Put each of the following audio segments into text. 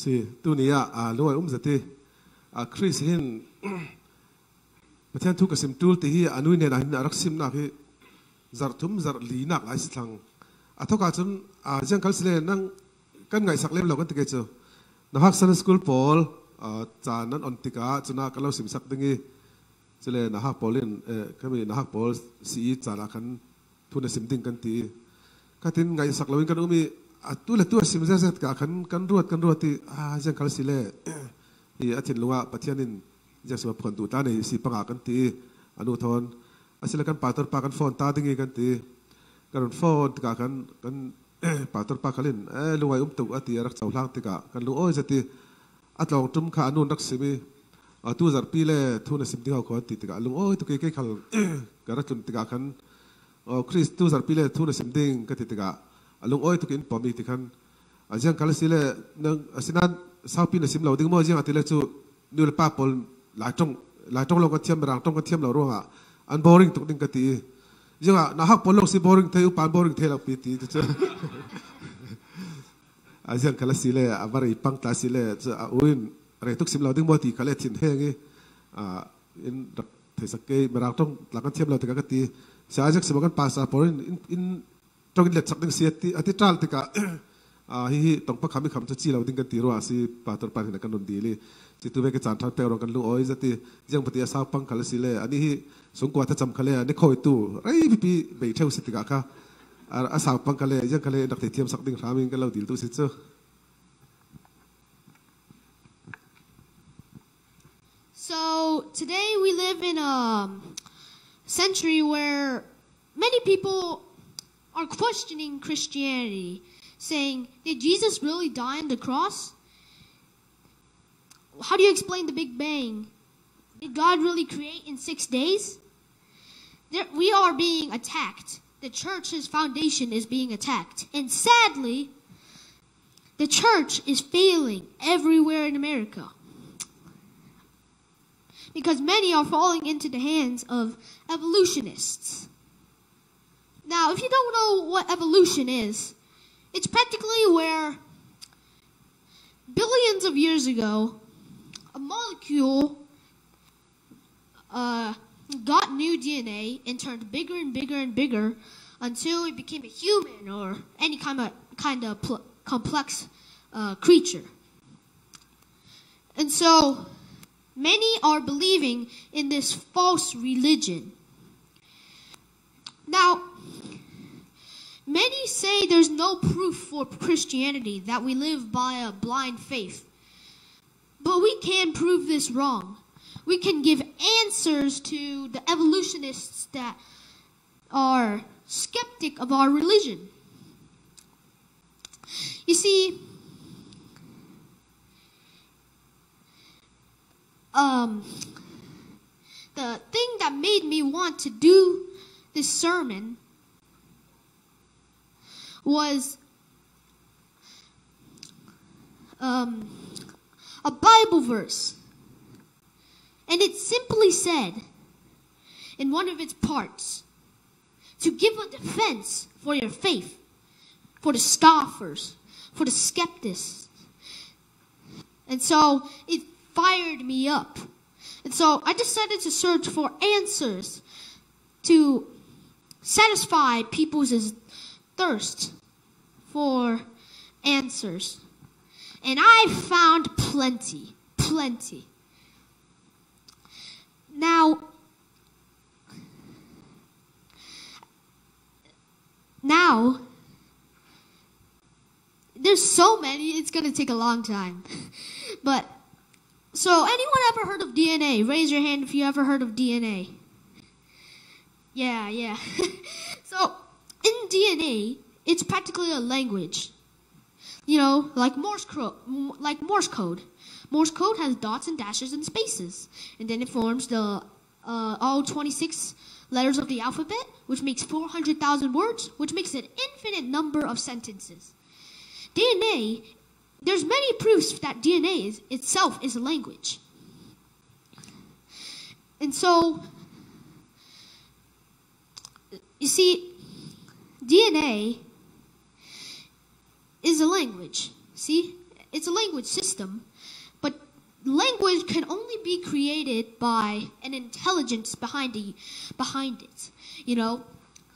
สิตัวนี้ลวยzate Chris hin ประเทศทุกสิ่งตูลที่อนุเนี่ยนะรักซิมนักที่จารทุ่มจารลีนักหลายสิ่งทุกการจนจังคัลสิเลนั่งกันไงสักเล่มเรากันติเกจนักฮักซันสคูลพอลจานนั้นอันติกาจนนักเราสิมสักดึงสิเลนักฮักพอลินก็มีนักฮักพอลสีจานักกันทุนสิมดิ้งกันตีก็ทิ้งไงสักเราอินกันมีตัวสิมเซ็ตกันรวดที่จังคัลสิเลที่อาทิตย์ลุงปัทยานินจะสวมผลตัวตาในสีปังอากันตีอนุทนอาศัยกันปาตร์ปากันฟอนตาดึงกันตีกันฟอนติกากันปาตร์ปากันลินลุงไอ้ตุกอาทิตย์รักษาหลังติกากันลุงจะตีอัตลองจุ่มขาอนุรักษามีตัวจารปีเล่ทุนสิมที่เขาขอติติกาลุงตุกเกี่ยขัลกันรักจุ่มติกากันคริสตัวจารปีเล่ทุนสิมดิ้งกันติติกาลุงตุกินปอมีติกันจังคัลสิเล่นั่งสินันสาวปีนสิมเราดึงมั่วจังอาทิตย์เล่จู่ดูแลป้าปนหลายตรงเราก็เทียมรังตรงก็เทียมเราร่วงอันบอริงตุกดิ้งกันตีจังนักฮักปนลงสิบอริงเทอุปานบอริงเทเราปีตีจู่จังคัลสิเล่บารีปังตาสิเล่จู่อุ้ยอะไรทุกสิมเราดึงมั่วตีคัลเล่ทิ้งเฮงี้อินเทสักเกย์รังตรงหลังกันเทียมเราติกากันตีเสียจากสมกันภาษาปนอินตรงเล็ดสักดึงเสียตีอาทิตย์จัลติกาฮิตรงพักคำไม่คำจะจีเราดิ้งกันตีรัวสิปาตร์ปานเห็นกันนนดีเลยจิตตัวเองก็จานทันเปรองกันลุงจะตียังปฏิอาสาปังคัลสิเล่อันนี้สงกว่าถ้าจำคัลเล่นี่คอยตู้ไอ้พี่เบย์เทวสิติกาค่ะอาสาปังคัลเล่ยังคัลเล่นักเทียมสักดิ้งรามิงกันเราดีตู้สิเจ้า So today we live in a century where many people are questioning Christianity, saying, did Jesus really die on the cross? How do you explain the Big Bang? Did God really create in 6 days? We are being attacked. The church's foundation is being attacked. And sadly, the church is failing everywhere in America, because many are falling into the hands of evolutionists. Now, if you don't know what evolution is, it's practically where billions of years ago, a molecule got new DNA and turned bigger and bigger and bigger until it became a human or any kind of complex creature. And so many are believing in this false religion. Now, many say there's no proof for Christianity, that we live by a blind faith. But we can prove this wrong. We can give answers to the evolutionists that are skeptic of our religion. You see, the thing that made me want to do this sermon was a Bible verse. And it simply said, in one of its parts, to give a defense for your faith, for the scoffers, for the skeptics. And so it fired me up. And so I decided to search for answers to satisfy people's thirst for answers. And I found plenty. Now, there's so many, it's going to take a long time. But, so anyone ever heard of DNA? Raise your hand if you ever heard of DNA. Yeah. So, in DNA, it's practically a language. You know, like Morse code. Morse code has dots and dashes and spaces. And then it forms the all 26 letters of the alphabet, which makes 400,000 words, which makes an infinite number of sentences. DNA, there's many proofs that DNA itself is a language. And so, you see, DNA is a language. See? it's a language system, but language can only be created by an intelligence behind it. You know,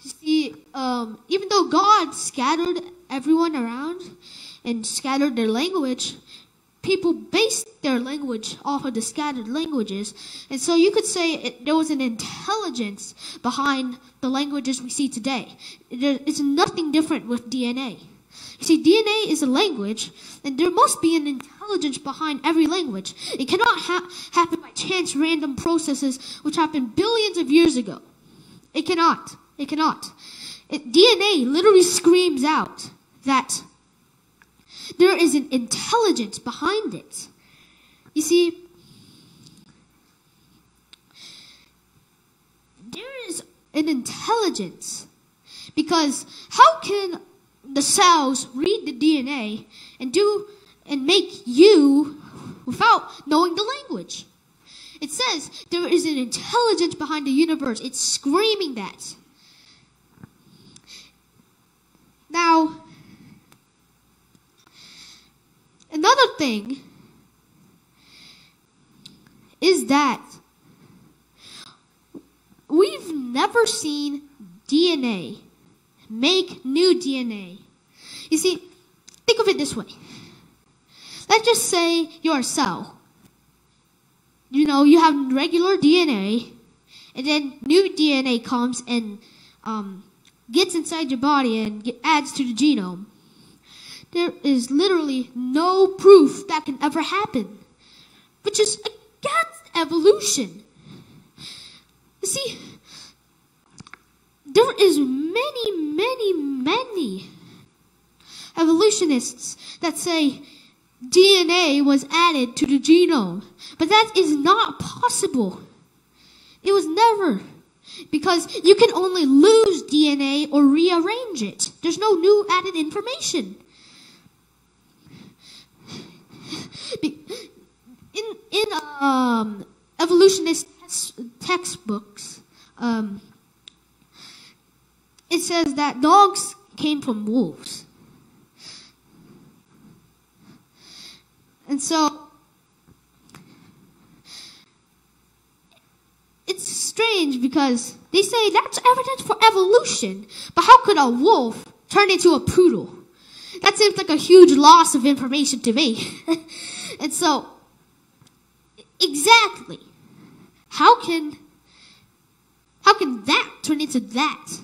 see, even though God scattered everyone around and scattered their language, people based their language off of the scattered languages. And so you could say there was an intelligence behind the languages we see today. It's nothing different with DNA. You see, DNA is a language, and there must be an intelligence behind every language. It cannot happen by chance random processes which happened billions of years ago. It cannot. It cannot. DNA literally screams out that there is an intelligence behind it. You see, there is an intelligence because how can the cells read the DNA and make you without knowing the language? It says there is an intelligence behind the universe. It's screaming that. Now, another thing is that we've never seen DNA make new DNA. You see, think of it this way. Let's just say you're a cell. You know, you have regular DNA, and then new DNA comes and gets inside your body and adds to the genome. There is literally no proof that can ever happen, which is against evolution. You see, there is many evolutionists that say DNA was added to the genome, but that is not possible. It was never. Because you can only lose DNA or rearrange it. There's no new added information. In evolutionist textbooks, it says that dogs came from wolves. And so it's strange because they say that's evidence for evolution, but how could a wolf turn into a poodle? That seems like a huge loss of information to me. And so, exactly, how can that turn into that?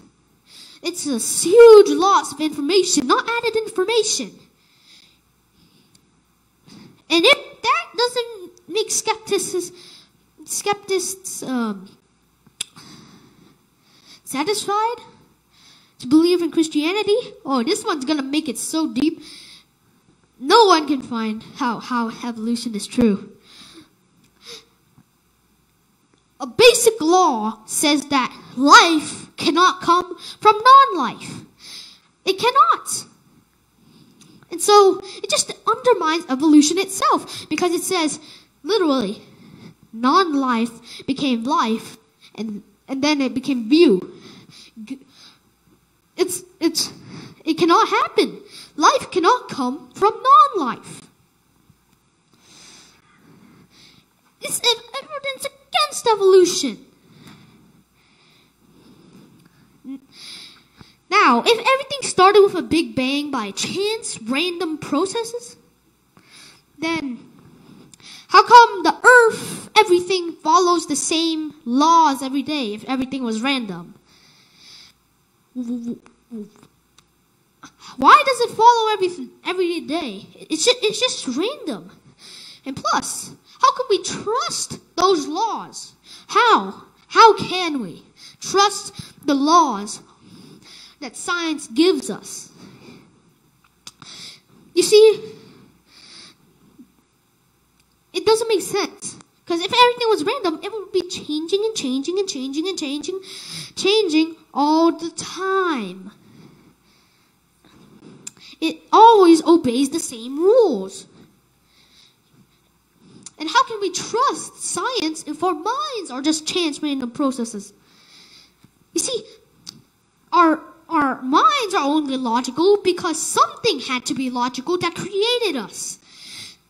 It's a huge loss of information, not added information. And if that doesn't make skeptics satisfied to believe in Christianity, oh, this one's gonna make it so deep no one can find how evolution is true. A basic law says that life cannot come from non-life. It cannot. And so it just undermines evolution itself, because it says literally non-life became life, and then it became view. It cannot happen. Life cannot come from non-life. It's evidence against evolution. Now, if everything started with a big bang by chance, random processes, then how come the earth, everything follows the same laws every day if everything was random? Why does it follow every day? It's just random. And plus, how can we trust those laws? How? How can we trust the laws that science gives us? You see, it doesn't make sense. Because if everything was random, it would be changing and changing and changing and changing all the time. It always obeys the same rules. And how can we trust science if our minds are just chance random processes? You see, our minds are only logical because something had to be logical that created us.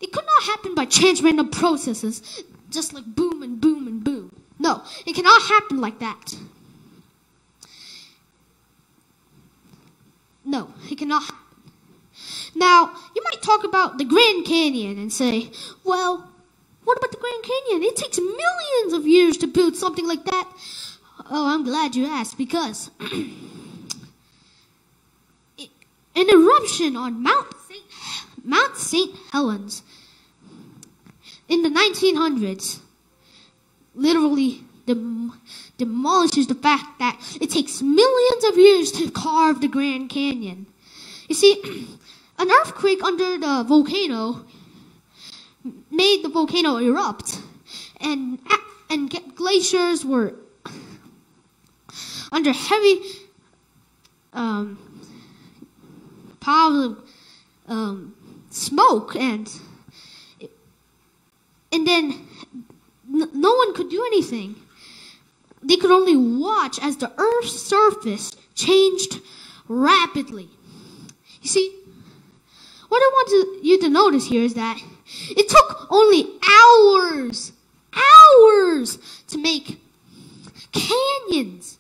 It could not happen by chance random processes, just like boom and boom and boom. No, it cannot happen like that. No, it cannot happen. Now, you might talk about the Grand Canyon and say, well, what about the Grand Canyon? It takes millions of years to build something like that. Oh, I'm glad you asked, because an eruption on Mount St. Helens in the 1900s literally demolishes the fact that it takes millions of years to carve the Grand Canyon. You see, an earthquake under the volcano made the volcano erupt, and glaciers were under heavy piles of smoke, and then no one could do anything. They could only watch as the Earth's surface changed rapidly. You see, what I want you to notice here is that it took only hours to make canyons,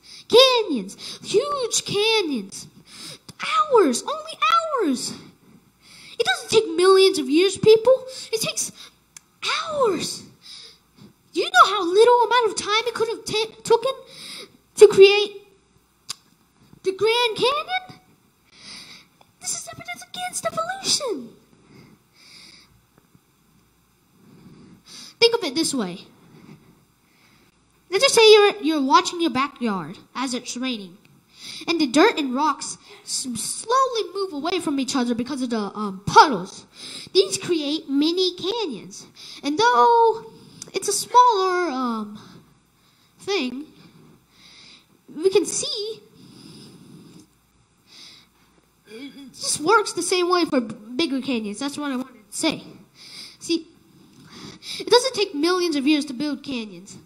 huge canyons. Hours, only hours. It doesn't take millions of years, people. It takes hours. Do you know how little amount of time it could have taken to create the Grand Canyon? This is evidence against evolution. Think of it this way. Let's just say you're watching your backyard as it's raining, and the dirt and rocks slowly move away from each other because of the puddles. These create mini canyons, and though it's a smaller thing, we can see it just works the same way for bigger canyons. That's what I wanted to say. See, it doesn't take millions of years to build canyons.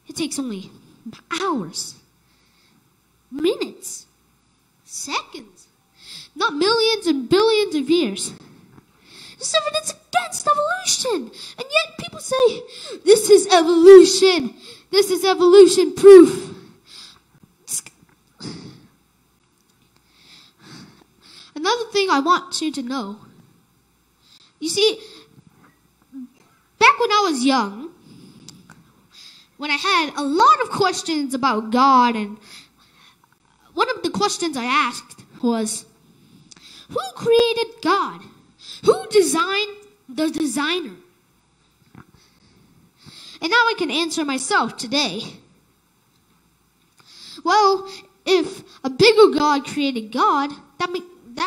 It takes only hours, minutes, seconds, not millions and billions of years. This is evidence against evolution. And yet people say, this is evolution. This is evolution proof. Another thing I want you to know. You see, back when I was young, when I had a lot of questions about God, and one of the questions I asked was, who created God? Who designed the designer? And now I can answer myself today. Well, if a bigger God created God, that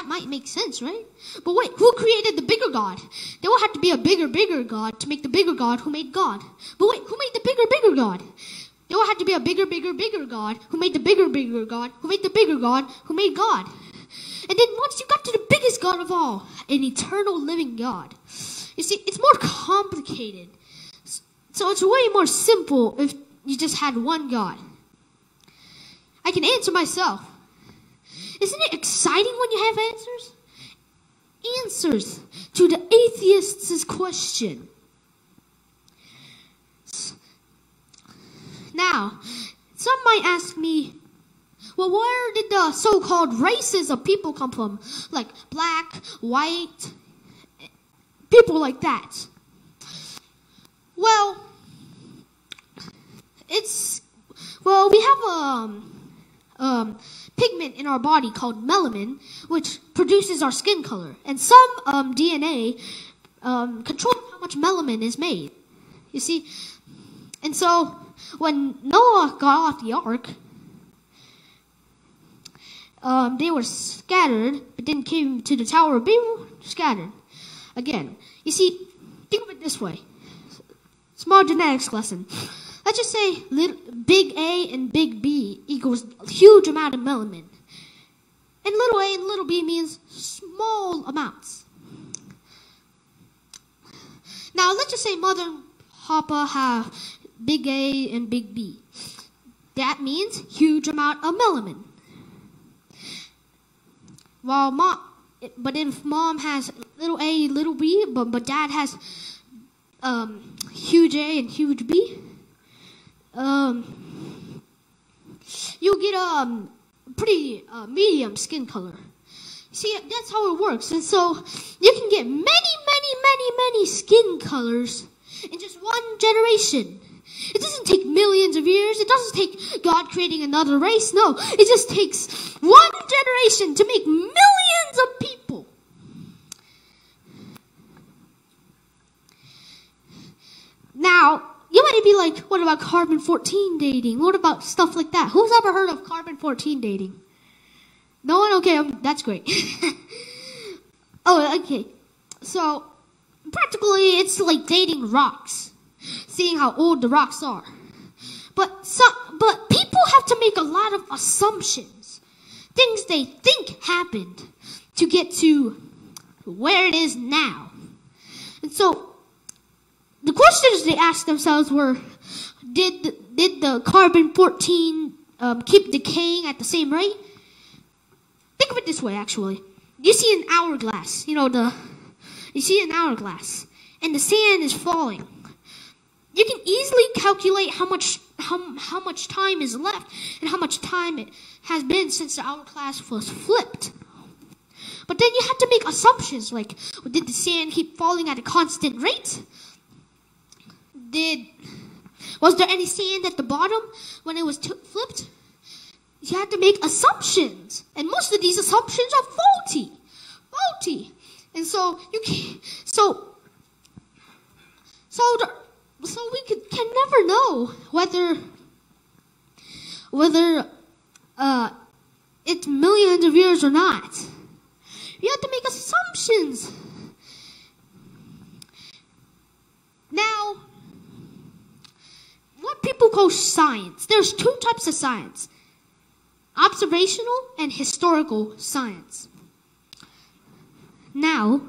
might make sense, right? But wait, who created the bigger God? There will have to be a bigger God to make the bigger God who made God. But wait, who made the bigger God? There will have to be a bigger God who made the bigger God who made the bigger God who made God. And then once you got to the biggest God of all, an eternal living God. You see, it's more complicated. So it's way more simple if you just had one God. I can answer myself. Isn't it exciting when you have answers? Answers to the atheist's question. Now, some might ask me, well, where did the so-called races of people come from? Like black, white, people like that. Well, we have a pigment in our body called melanin, which produces our skin color. And some DNA controls how much melanin is made. You see? And so, when Noah got off the ark, they were scattered, but then came to the Tower of Babel, scattered again. You see, think of it this way. Small genetics lesson. Let's just say big A and big B equals a huge amount of melanin. And little a and little b means small amounts. Now, let's just say Mother and Papa have big A and big B. That means huge amount of melanin. While but if mom has little a, little b, but dad has huge A and huge B, you'll get a pretty medium skin color. See, that's how it works. And so you can get many skin colors in just one generation. It doesn't take millions of years. It doesn't take God creating another race. No, it just takes one generation to make millions of people. Now, you might be like, what about carbon-14 dating? What about stuff like that? Who's ever heard of carbon-14 dating? No one? Okay, that's great. Oh, okay. So, practically, it's like dating rocks. Seeing how old the rocks are. But people have to make a lot of assumptions. Things they think happened to get to where it is now. And so, the questions they asked themselves were, did the carbon-14 keep decaying at the same rate? Think of it this way, actually. You see an hourglass, you see an hourglass, and the sand is falling. You can easily calculate how much time is left and how much time it has been since the hourglass was flipped. But then you have to make assumptions like, did the sand keep falling at a constant rate? Was there any sand at the bottom when it was flipped? You have to make assumptions, and most of these assumptions are faulty. And so we can never know whether it's millions of years or not. You have to make assumptions. Now, what people call science. There's two types of science. Observational and historical science. Now,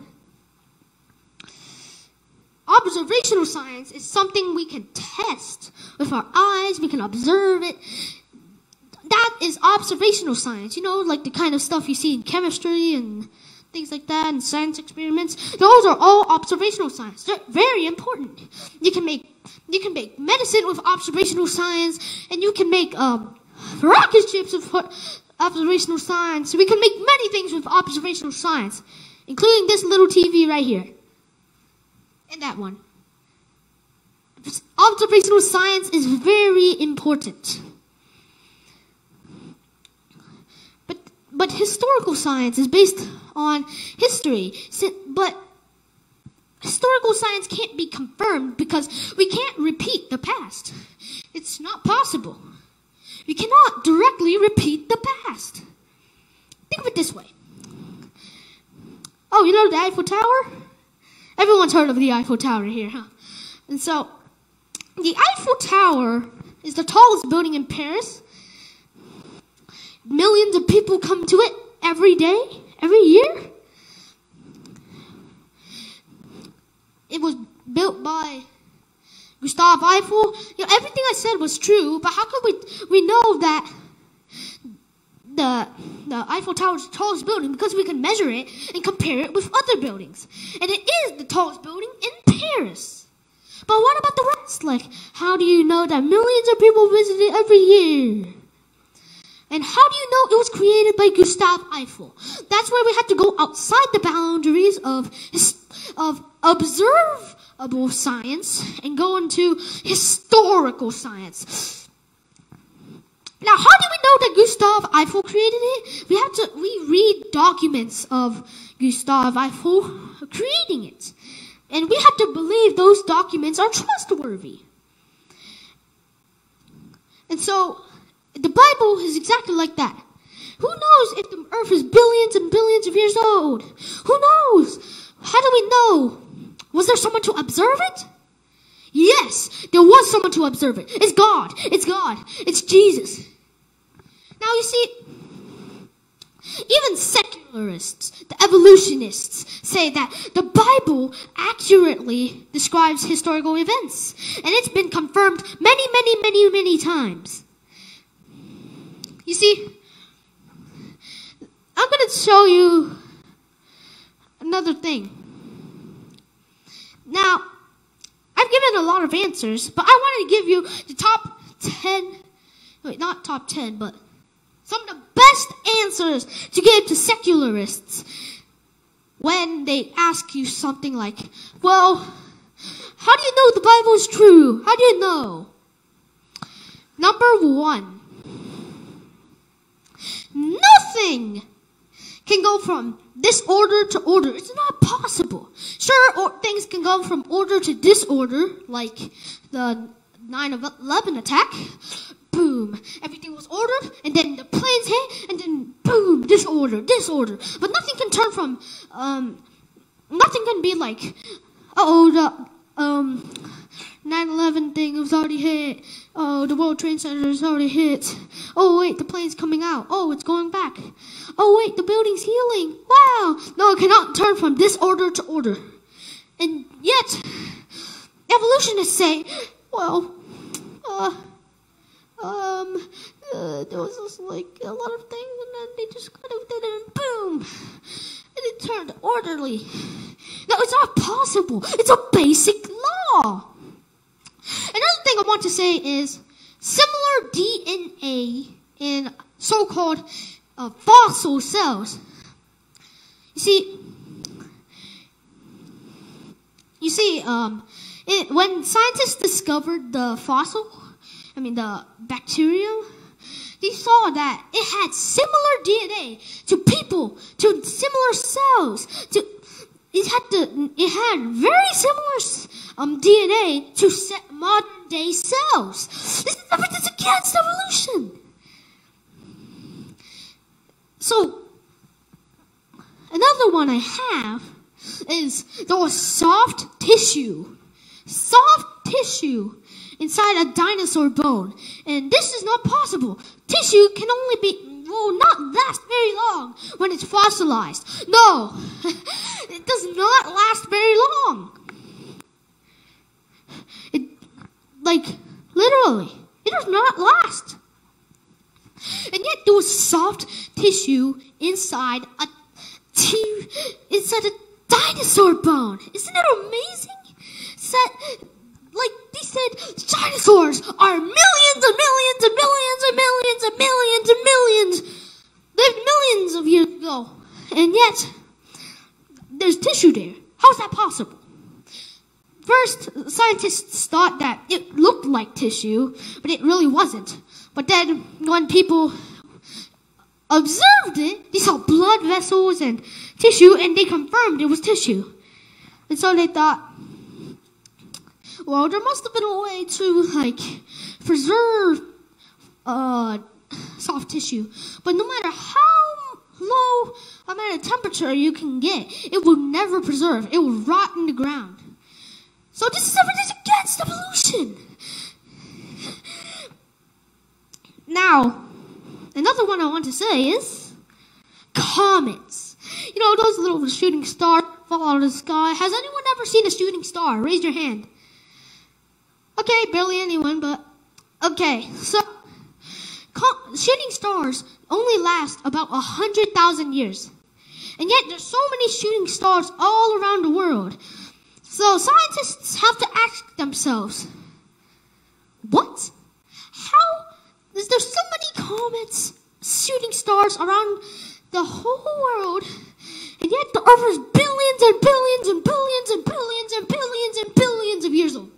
observational science is something we can test with our eyes. We can observe it. That is observational science. Like the kind of stuff you see in chemistry and things like that, and science experiments. Those are all observational science. They're very important. You can make medicine with observational science, and you can make rocket ships with observational science. We can make many things with observational science, including this little TV right here. And that one. Observational science is very important. But historical science is based on history. But historical science can't be confirmed because we can't repeat the past. It's not possible. We cannot directly repeat the past. Think of it this way. Oh, you know the Eiffel Tower? Everyone's heard of the Eiffel Tower here, huh? And so, the Eiffel Tower is the tallest building in Paris. Millions of people come to it every day, every year. It was built by Gustave Eiffel. Everything I said was true, but how could we know that the Eiffel Tower is the tallest building? Because we can measure it and compare it with other buildings. And it is the tallest building in Paris. But what about the rest? Like, how do you know that millions of people visit it every year? And how do you know it was created by Gustave Eiffel? That's where we have to go outside the boundaries of observable science and go into historical science. Now, how do we know that Gustave Eiffel created it? We read documents of Gustave Eiffel creating it. And we have to believe those documents are trustworthy. And so, the Bible is exactly like that. Who knows if the earth is billions and billions of years old? Who knows? How do we know? Was there someone to observe it? Yes, there was someone to observe it. It's God. It's God. It's Jesus. Now you see, even secularists, the evolutionists, say that the Bible accurately describes historical events. And it's been confirmed many times. You see, I'm going to show you another thing. Now, I've given a lot of answers, but I wanted to give you the top 10, wait, not top 10, but some of the best answers to give to secularists when they ask you something like, well, how do you know the Bible is true? How do you know? Number 1, nothing can go from disorder to order. It's not possible. Sure, things can go from order to disorder, like the 9/11 attack. Boom, everything was ordered, and then the planes hit, and then boom, disorder. But nothing can turn from, nothing can be like, the 9/11 thing was already hit. Oh, the World Trade Center is already hit. Oh, wait, the plane's coming out. Oh, it's going back. Oh, wait, the building's healing. Wow. No, it cannot turn from disorder to order. And yet, evolutionists say, well, there was just like a lot of things, and then they just kind of did it, and boom, and it turned orderly. No, it's not possible. It's a basic law. Another thing I want to say is similar DNA in so-called fossil cells. You see, when scientists discovered the the bacterium, they saw that it had similar DNA to people, to similar cells. It had very similar DNA to modern day cells. This is evidence against evolution. So, another one I have is there was soft tissue inside a dinosaur bone. And this is not possible. Tissue can only will not last very long when it's fossilized. No, it does not last very long. Literally, it does not last. And yet there was soft tissue inside a dinosaur bone. Isn't it amazing? They said dinosaurs are millions and millions and millions and millions and millions and millions. Lived millions of years ago. And yet, there's tissue there. How's that possible? First, scientists thought that it looked like tissue, but it really wasn't. But then, when people observed it, they saw blood vessels and tissue, and they confirmed it was tissue. And so they thought, well, there must have been a way to, preserve soft tissue. But no matter how low amount of temperature you can get, it will never preserve. It will rot in the ground. So this is evidence against evolution. Now, another one I want to say is comets. You know, those little shooting stars fall out of the sky. Has anyone ever seen a shooting star? Raise your hand. Okay, barely anyone, but okay. So, shooting stars only last about 100,000 years. And yet, there's so many shooting stars all around the world. So, scientists have to ask themselves, what? How is there so many comets, shooting stars around the whole world, and yet the Earth is billions and billions and billions and billions and billions and billions of years old?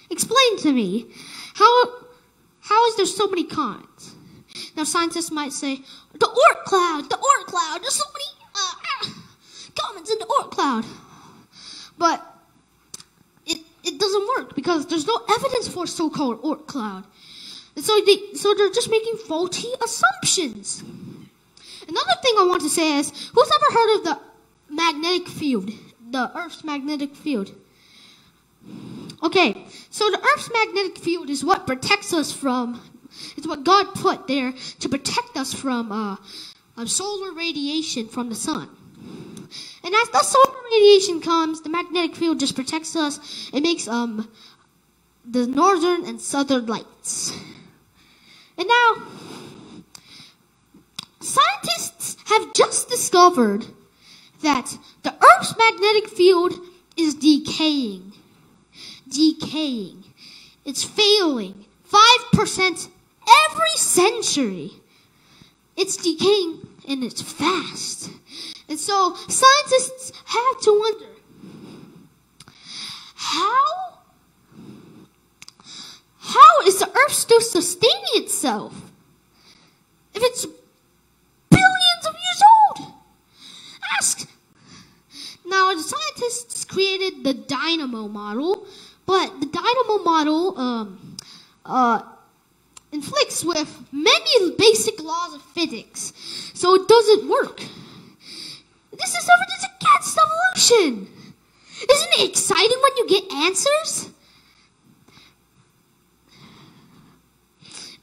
Explain to me, how is there so many comets? Now scientists might say, the Oort cloud, there's so many comets in the Oort cloud. But it doesn't work because there's no evidence for so-called Oort cloud. And so they're just making faulty assumptions. Another thing I want to say is, who's ever heard of the magnetic field, the Earth's magnetic field? Okay, so the Earth's magnetic field is what protects us from, it's what God put there to protect us from solar radiation from the sun. And as the solar radiation comes, the magnetic field just protects us. It makes the northern and southern lights. And now, have just discovered that the Earth's magnetic field is decaying. Decaying. It's failing 5% every century. It's decaying and it's fast. And so scientists have to wonder, how is the Earth still sustaining itself if it's billions of years old? Ask. Now, the scientists created the dynamo model, but the dynamo model inflicts with many basic laws of physics, so it doesn't work. This is evidence against evolution. Isn't it exciting when you get answers?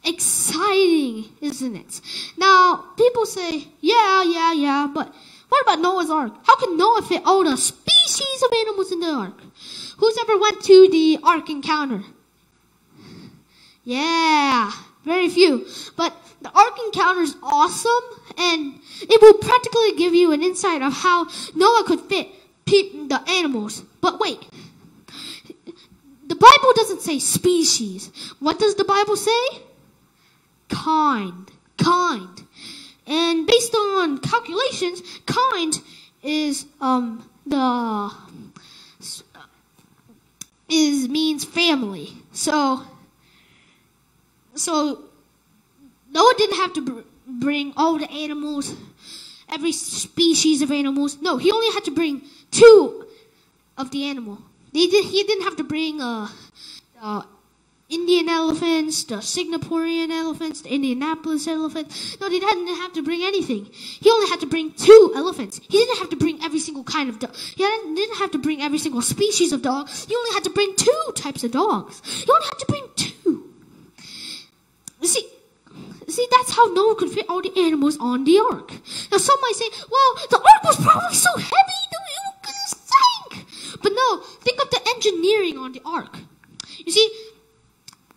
Exciting, isn't it? Now, people say, yeah, but what about Noah's Ark? How can Noah fit all the species of animals in the Ark? Who's ever went to the Ark Encounter? Yeah, very few. But the Ark Encounter is awesome, and it will practically give you an insight of how Noah could fit the animals. But wait, the Bible doesn't say species. What does the Bible say? Kind. And based on calculations, kind is means family. So Noah didn't have to bring all the animals, every species of animals. No, he only had to bring 2 of the animal. He didn't have to bring Indian elephants, the Singaporean elephants, the Indianapolis elephant. No, he didn't have to bring anything. He only had to bring 2 elephants. He didn't have to bring every single kind of dog. He didn't have to bring every single species of dog. He only had to bring 2 types of dogs. He only had to bring 2. See, that's how Noah could fit all the animals on the ark. Now, some might say, well, the ark was probably so heavy that it was going to sink. But no, think of the engineering on the ark. You see,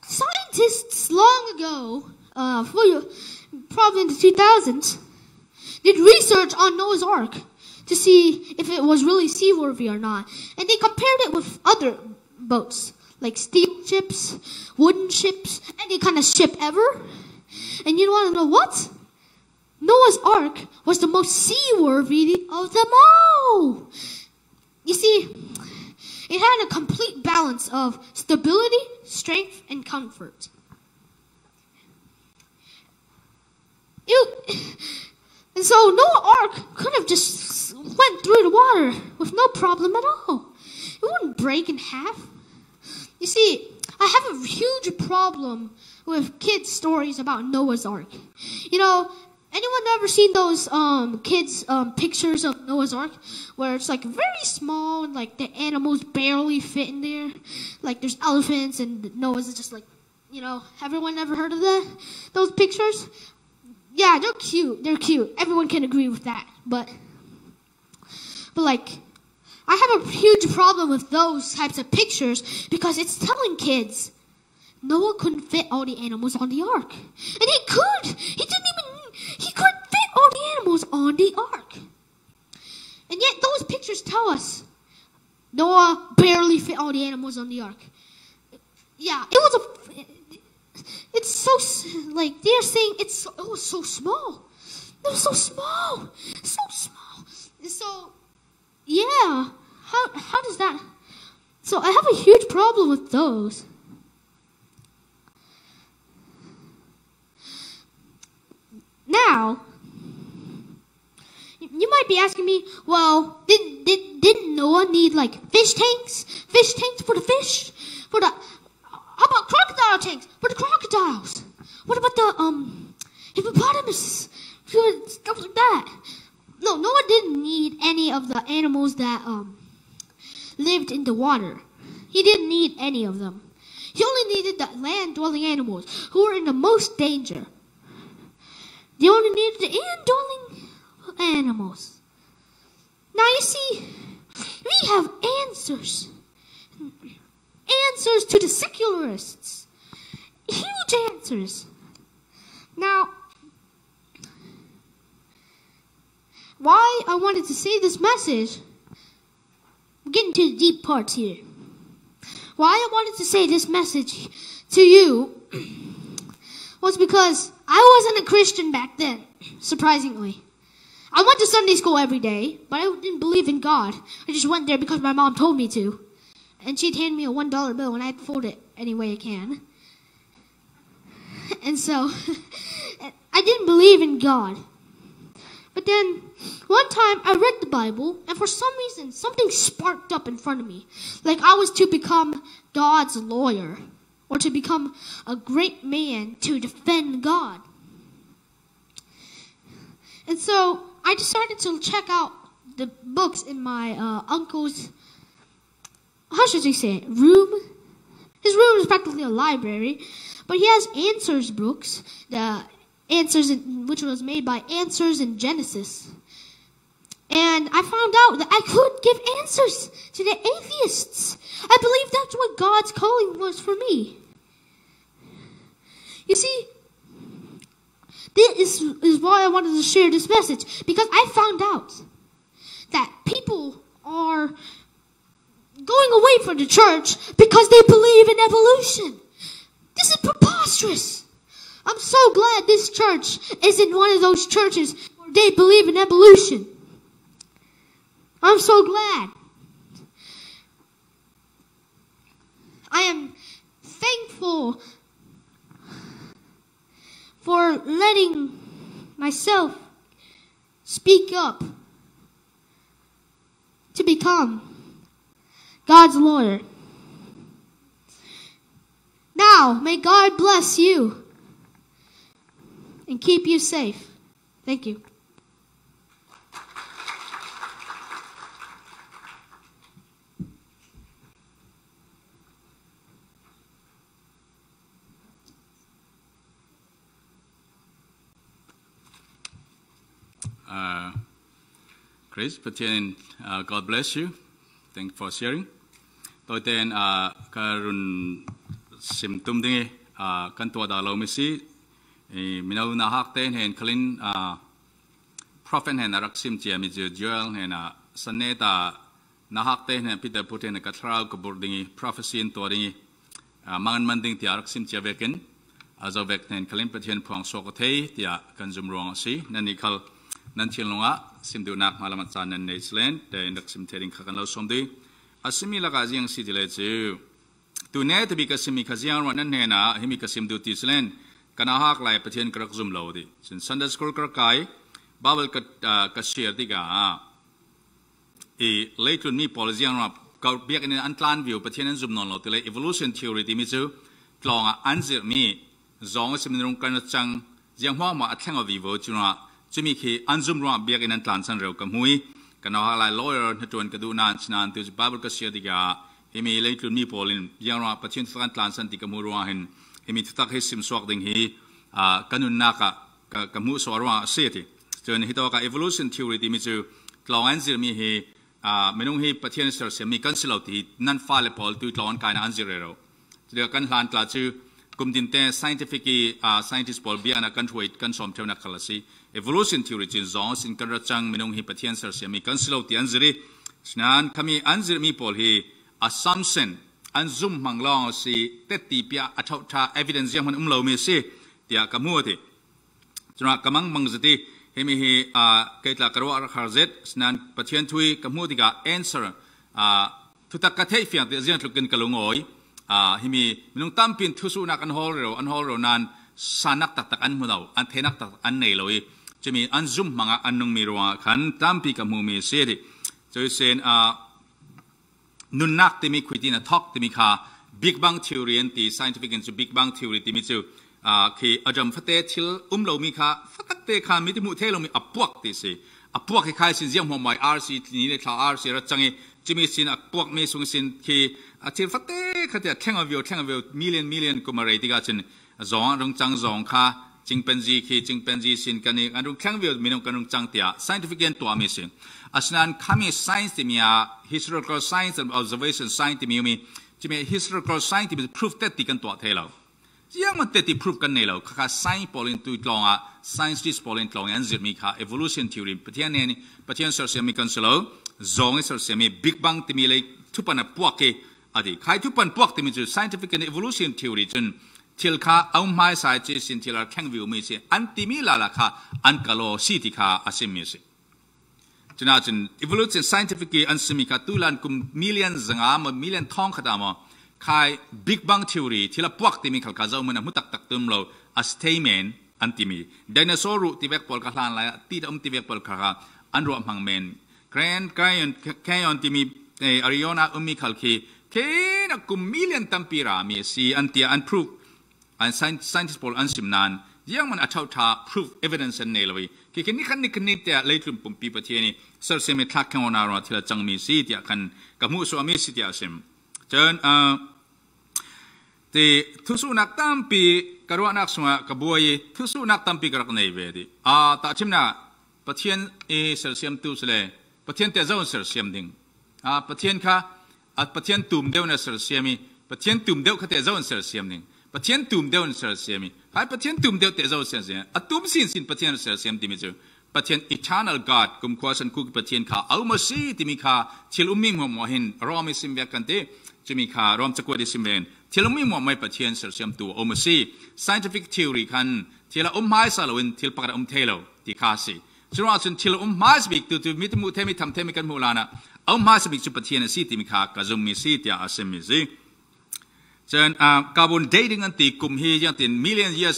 scientists long ago, probably in the 2000s, did research on Noah's Ark to see if it was really seaworthy or not. And they compared it with other boats, like steel ships, wooden ships, any kind of ship ever. And you want to know what? Noah's Ark was the most seaworthy of them all. You see, it had a complete balance of stability, strength, and comfort. And so Noah's Ark could have just went through the water with no problem at all. It wouldn't break in half. You see, I have a huge problem with kids' stories about Noah's Ark. You know, anyone ever seen those kids' pictures of Noah's Ark where it's like very small and like the animals barely fit in there? Like there's elephants and Noah's is just like, you know, everyone ever heard of that? Those pictures? Yeah, they're cute. They're cute. Everyone can agree with that. But like, I have a huge problem with those types of pictures because it's telling kids Noah couldn't fit all the animals on the ark. And he could. He couldn't fit all the animals on the ark. And yet those pictures tell us Noah barely fit all the animals on the ark. Yeah, it's so, like, they're saying it was so small. It was so small. So small. So, yeah, how does that? So I have a huge problem with those. Now, you might be asking me, well, didn't Noah need like fish tanks? Fish tanks for the fish? How about crocodile tanks for the crocodiles? What about the hippopotamus? Stuff like that. No, Noah didn't need any of the animals that lived in the water. He didn't need any of them. He only needed the land-dwelling animals who were in the most danger. They only needed the land-dwelling animals. Now you see, we have answers. Answers to the secularists. Huge answers. Now, I wanted to say this message, we're getting to the deep parts here. Why I wanted to say this message to you was because I wasn't a Christian back then, surprisingly. I went to Sunday school every day, but I didn't believe in God. I just went there because my mom told me to. And she'd hand me a $1 bill and I'd fold it any way I can. And so, I didn't believe in God. But then, one time I read the Bible, and for some reason, something sparked up in front of me. Like I was to become God's lawyer, or to become a great man to defend God. And so, I decided to check out the books in my uncle's, how should I say it, room? His room is practically a library, but he has answers books, which was made by Answers in Genesis. And I found out that I could give answers to the atheists. I believe that's what God's calling was for me. You see, this is why I wanted to share this message, because I found out that people are going away from the church because they believe in evolution. This is preposterous. I'm so glad this church isn't one of those churches where they believe in evolution. I'm so glad. I am thankful for letting myself speak up to become God's lawyer. Now, may God bless you and keep you safe. Thank you. Chris, Pathian, God bless you. Thank you for sharing. Tôi tên Karun Simtum Dingi, Kantua da Lomisi, Minau Nahak Ten, and Kalin Prophet and Araksim Tiamizu Joel, and Saneta Nahak Ten, and Peter Putin, and Katrao Kaburdingi, Prophecy in Toringi, Man Manding Tiaraksim Tiavekin, as of Vectin and Kalin Pathian Pong Sokote, Tia Kanzum Ronsi, Nanikal Nanchilunga, Simdunak Malamatsan and Naisland, the Indexim Teding Kakanlo Somdi. Asimila Kaziang City Let's you. To net because Simikazian one and Hena, Himikasim do Tisland, Kanahak like Pathian Krakzum Lodi. Since Sunday School Krakai, Babel Kashir Diga. A late to me, Polisian Biak in an Antlan view, Pathian and Zumnon Lotile, evolution theory, Dimizu, Tlonga, answer me, Zong Siminum Kanachang, Jianghua, a tang of vivo, Jimmy Anzum Ram Biak in Antlan San Kamui. Kanahal lawyer to an Kaduna Nan to Babel Kashadiga, he may late to me Paulin, Yara Patient Frontlands and Tikamuruahin, he may tuck his sim swagding he, Kanunaka, Kamusora city. To an Hitoka evolution theory, Dimizu, Tlawanzir me he, Menungi Patianisters, and me consulati, non fallible to Tlawan kind anzirero. To the Kanlan Tlatu, Kumdinte scientific scientist Paul Biana country consom Tenakalasi. Evolution theory in zones in Karachang, Minung Hipatian Sarsiami, Council the Anziri, Snan, Kami Anzir Mipol, he, assumption, Anzum Manglong, see, Teti Pia, Atota, evidence, Yaman Umlo, me say, the Akamuati. Kamang Mangzati, Hemi he, Ketla Karwa Harzet, Snan, Patian Tui, Kamutiga, answer, to Takatefia, the Ziantukin Kalungoi, Himi, Minung Tampin, Tusunak and Holro, Nan, Sanak Tatakan Mudao, and Tenak Anneloi. Jimmy Anzum Manga Anung Mirwa can Tampi Kamumi City. So you're saying, Nunak to me quitina talk to me ka Big Bang theory and the scientific and Big Bang theory to me too. Ki Ajam Fate till Mika, Fakate can meet Mutelum a pork this say. A pork Kai sin Yam my RC, Nila RC Ratangi, Jimmy sin a pork mason sin Ki a till Fate cut a 10 of your million Kumare Digatin, Zong Rung Chang Zong Ka. Chimpanzee sin kani anung kangvio minung kanung changtia scientific and to amazing asnan kami science timia historical science and observation science timi historical science is proof that tikan to telo ยังมันเตติพิสูจกันเนี่ยเราค่ะ science พอลินตุยลองอ่ะ scientist พอลินลองอันจิตมีค่ะ evolution theory ประเทศนี้ประเทศส่วนเสียมีกันสโลจงส่วนเสียมี big bang ที่มีเลยทุกปันพวกเกอดีใครทุกปันพวกที่มีจุด scientific and evolution theory จนที่เราค่ะเอาไม้สายเจสินที่เราแข่งวิวมีสิอันที่มีละละค่ะอันกะโลสิที่ค่ะอาศัยมีสิจนอาจารย์ evolution scientific อันสมิค่ะตุลันกุม million สังหารmillion ทองขดามใคร big bang theory ที่เราพวกที่มีขัลกาเจ้ามันมุตักตักตุ่มเรา a statement อันที่มีไดโนเสาร์ที่เวกปอลกาลานไลที่ดที่เวกปอลกาลอันรวมพังเมนแกรนที่มีอาริโอนามีขัลคีแค่นักกุม million ตัมปีรามีสิอันที่อัน proof อัน scientist ปอลอันสิมนานยังมันอัชาวท่า proof evidence อันเนี่ยเลยคือแค่นี้คันนี้แต่เลยตุ่มปุ่มปีประเทศนี้สื่อเสียงทักแข่งวันอาร์ที่เราจังมีสิที่คันกับมุสลิมมีสิที่อาเซมจนที่ทุสุนักตั้มปีกระวนักสวะกบวยทุสุนักตั้มปีกระกันในเวดีแต่ชิมนะประเทศเสร์เซียมตุสเลยประเทศเตะเจ้าเสร์เซียมดิ่งประเทศค่ะประเทศตุ่มเดียวในเสร์เซียมีประเทศตุ่มเดียวเขาเตะเจ้าเสร์เซียมดิ่งประเทศตุ่มเดียวในเสร์เซียมีหายประเทศตุ่มเดียวเตะเจ้าเสร์เซียมตุ่มสินประเทศเสร์เซียมที่มีเจ้าประเทศ eternal God กุมความสันคุกประเทศค่ะเอามาสิที่มีค่ะชิลุมิงหัวหมอเห็นรอมิสิมเวกันเตจะมีค่ะรอมจะกวดดิสิมเวนที่เราไม่มองไม่ประเทศเสร์เซียมตัวอมซี scientific theory คันที่เราไม้สารวินที่ประกาศเทโลที่ข้าศึกซึ่งว่าที่เราไม้สบิกตัวมิตรมุเทมิทำเทมิกันมูลานะไม้สบิกจุดประเทศสิที่มีค่ะกระจุมมีสิที่อาศัยมีสิจนcarbon dating อันที่กลุ่มฮียังติน million years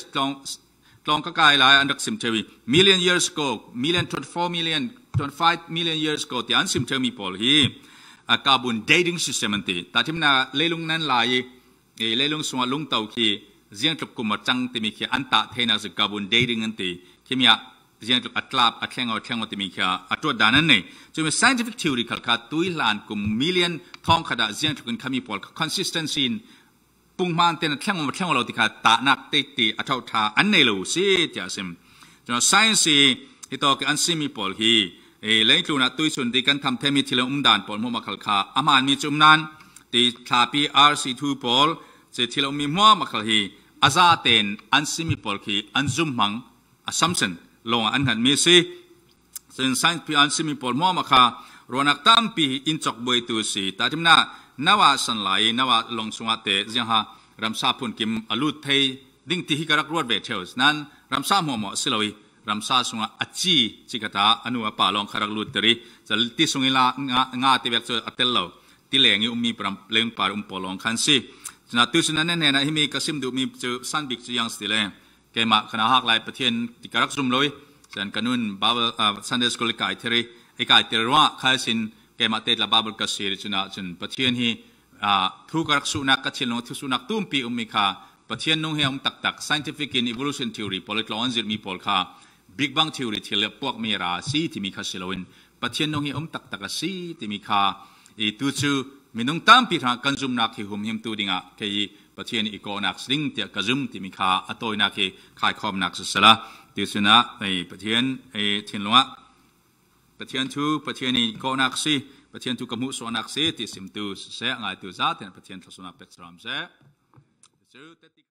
ลองก็กลายหลายอันดักซิมเทวี million years ago 25 million years ago ที่อันซิมเทวีพอลฮีcarbon dating system อันที่แต่ที่มันเลลุงนั้นหลายเลลุงส่วนลุงเต่าที่เสียงจุกกุมจังที่มีแค่อันตะเทนัก carbon dating อันที่ที่มีเสียงจุกอัตลาบอัตแข่งเอาที่มีแค่อัตวัดด้านนั้นเนี่ยจนมี scientific theory ขัดขาดตุยลานกุม million ทองขดาเสียงจุกกันขมีพอล consistencyปุ่งมันเต็นแข่งเราที่ขาดตานักตีอัตราท่าอันนี้เราสิที่อาศัยจน science ที่ต่อกันอันซิมีพอลฮีเลี้ยงตัวนักตุยส่วนที่กันทำเทมิที่เราดันพอลมัวมาขัลขาอามันมีจุดนั้นที่ทาปี RC2 พอลจะที่เรามีมัวมาขัลฮีอาซาเตนอันซิมีพอลฮีอันซุ่มมัง assumption ลงอันหันมีสิซึ่ง science ปีอันซิมีพอลมัวมาขาโรนักตั้มปีอินจักบวยตัวสิแต่ที่นั่นนว่าสันไหลนว่าลงสวะเตะยังฮะรำซาพุนกิมอลูดเทดิ้งที่ฮิกรักรวดเวเชลส์นั้นรำซาหัวหมอสิลอยรำซาสวะอัจจีจิกตาอนุวป่าลองคารักลูดเตอรีจะที่สงลางาที่เวกเจออัตเตลโลที่เลี้ยงมีปรำเลี้ยงป่าปอลองคันซีจะนัดตุสนั้นเนี่ยนะที่มีกสิมดูมีจะสันบิกจะยังสติเลยเกมาขณะหักไหลประเทศที่กรักซุ่มลอยจะกันุนบาเบลซันเดสโกลิกายเทรีไอกายเทรีว่าข้าสินเกมาเตละบาเบลกัสซีจนประเทศฮีทุกรักสุนัขกัจฉิลงทุกสุนัขตุ้มปีมีค่ะประเทศนุ่งเฮียมตัก scientific and evolution theory พอลิกลอนจิตมีพอลค่ะ big bang theory ที่เรียกพวกมีราศีที่มีค่ะสิลวินประเทศนุ่งเฮียมตักสีที่มีค่ะตัวชูมีนุ่งตั้มปีทางกันจุมนักที่หุ่มเฮียมตัวดิ่งแค่ประเทศอีกนักสิ่งที่กันจุมที่มีค่ะอัตโตนักที่ขายคอมนักสุดละตัวชูนะประเทศที่ลงะประเทศทูประเทศอีกนักสิประเทศทุกมุสลิมนักเสติสิมตุเสงายตุซาเทนประเทศทศนาเป็กสรามเส